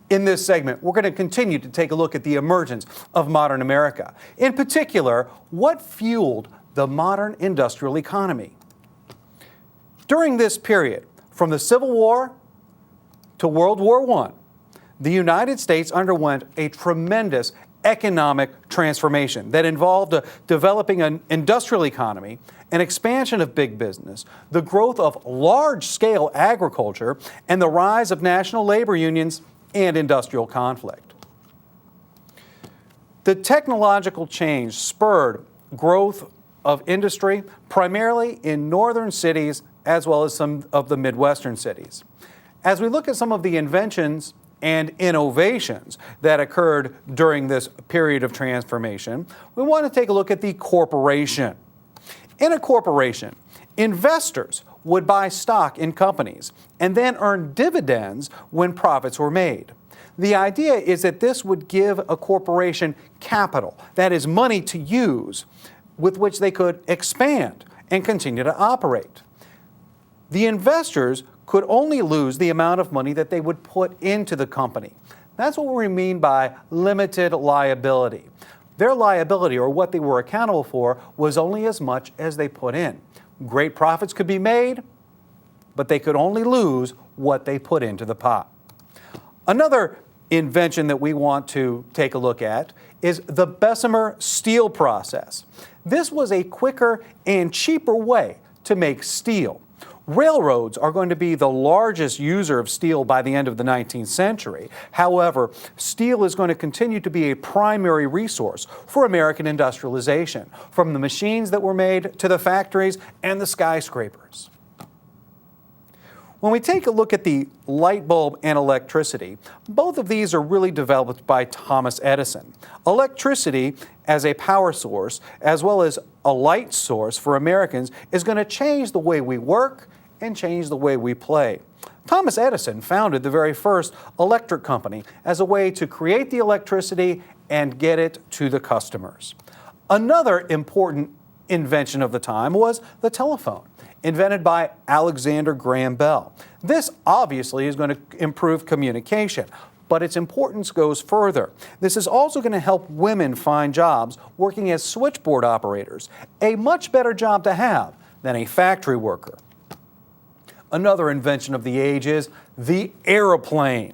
In this segment, we're going to continue to take a look at the emergence of modern America. In particular, what fueled the modern industrial economy. During this period, from the Civil War to World War I, the United States underwent a tremendous economic transformation that involved developing an industrial economy, an expansion of big business, the growth of large-scale agriculture, and the rise of national labor unions and industrial conflict. The technological change spurred growth of industry primarily in northern cities as well as some of the Midwestern cities. As we look at some of the inventions and innovations that occurred during this period of transformation, we want to take a look at the corporation. In a corporation, investors would buy stock in companies and then earn dividends when profits were made. The idea is that this would give a corporation capital, that is money to use, with which they could expand and continue to operate. The investors could only lose the amount of money that they would put into the company. That's what we mean by limited liability. Their liability, or what they were accountable for, was only as much as they put in. Great profits could be made, but they could only lose what they put into the pot. Another invention that we want to take a look at is the Bessemer steel process. This was a quicker and cheaper way to make steel. Railroads are going to be the largest user of steel by the end of the 19th century. However, steel is going to continue to be a primary resource for American industrialization, from the machines that were made to the factories and the skyscrapers. When we take a look at the light bulb and electricity, both of these are really developed by Thomas Edison. Electricity as a power source, as well as a light source for Americans, is going to change the way we work and change the way we play. Thomas Edison founded the very first electric company as a way to create the electricity and get it to the customers. Another important invention of the time was the telephone, invented by Alexander Graham Bell. This obviously is going to improve communication, but its importance goes further. This is also going to help women find jobs working as switchboard operators, a much better job to have than a factory worker. Another invention of the age is the airplane.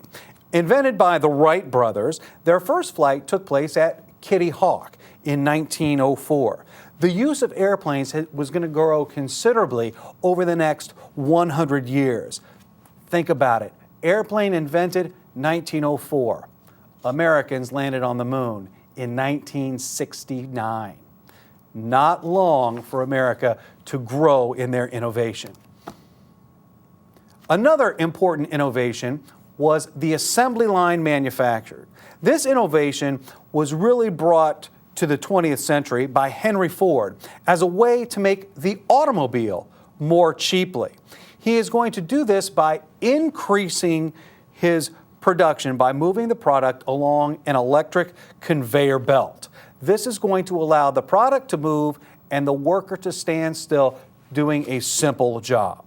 Invented by the Wright brothers, their first flight took place at Kitty Hawk in 1904. The use of airplanes was going to grow considerably over the next 100 years. Think about it. Airplane invented 1904. Americans landed on the moon in 1969. Not long for America to grow in their innovation. Another important innovation was the assembly line manufacture. This innovation was really brought to the 20th century by Henry Ford as a way to make the automobile more cheaply. He is going to do this by increasing his production by moving the product along an electric conveyor belt. This is going to allow the product to move and the worker to stand still doing a simple job.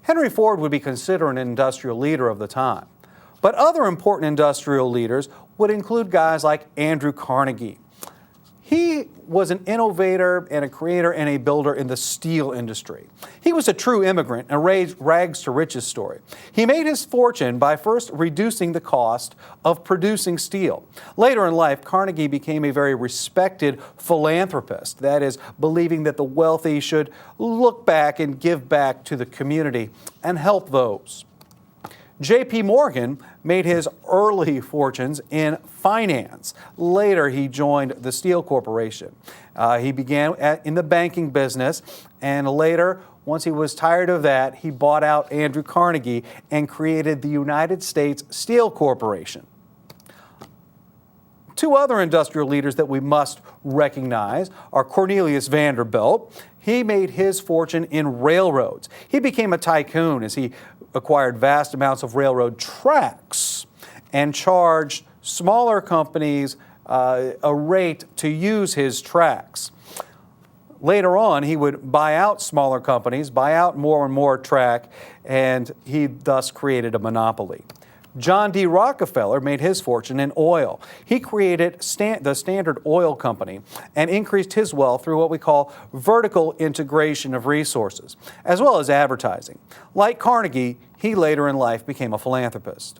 Henry Ford would be considered an industrial leader of the time, but other important industrial leaders would include guys like Andrew Carnegie. He was an innovator and a creator and a builder in the steel industry. He was a true immigrant, a rags to riches story. He made his fortune by first reducing the cost of producing steel. Later in life, Carnegie became a very respected philanthropist, that is, believing that the wealthy should look back and give back to the community and help those. J.P. Morgan made his early fortunes in finance. Later, he joined the Steel Corporation. He began in the banking business, and later, once he was tired of that, he bought out Andrew Carnegie and created the United States Steel Corporation. Two other industrial leaders that we must recognize are Cornelius Vanderbilt. He made his fortune in railroads. He became a tycoon as he acquired vast amounts of railroad tracks and charged smaller companies a rate to use his tracks. Later on, he would buy out smaller companies, buy out more and more track, and he thus created a monopoly. John D. Rockefeller made his fortune in oil. He created the Standard Oil Company and increased his wealth through what we call vertical integration of resources, as well as advertising. Like Carnegie, he later in life became a philanthropist.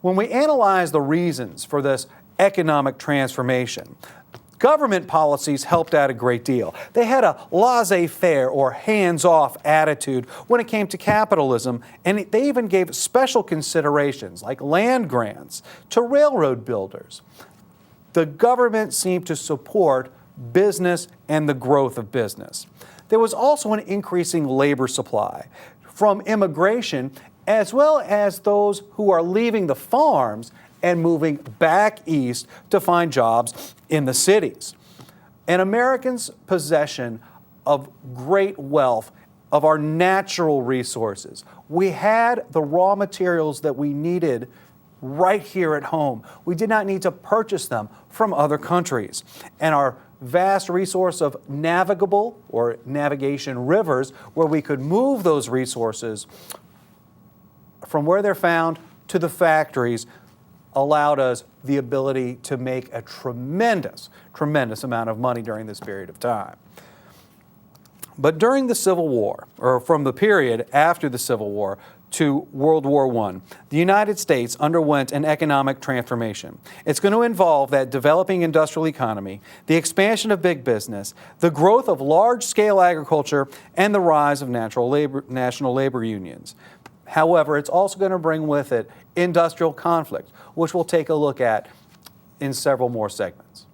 When we analyze the reasons for this economic transformation, government policies helped out a great deal. They had a laissez-faire or hands-off attitude when it came to capitalism, and they even gave special considerations like land grants to railroad builders. The government seemed to support business and the growth of business. There was also an increasing labor supply from immigration, as well as those who are leaving the farms and moving back east to find jobs in the cities. An American's possession of great wealth, of our natural resources. We had the raw materials that we needed right here at home. We did not need to purchase them from other countries. And our vast resource of navigable or navigation rivers, where we could move those resources from where they're found to the factories, allowed us the ability to make a tremendous amount of money during this period of time. But during the Civil War, or from the period after the Civil War to World War I, the United States underwent an economic transformation. It's going to involve that developing industrial economy, the expansion of big business, the growth of large-scale agriculture, and the rise of national labor unions. However, it's also going to bring with it industrial conflict, which we'll take a look at in several more segments.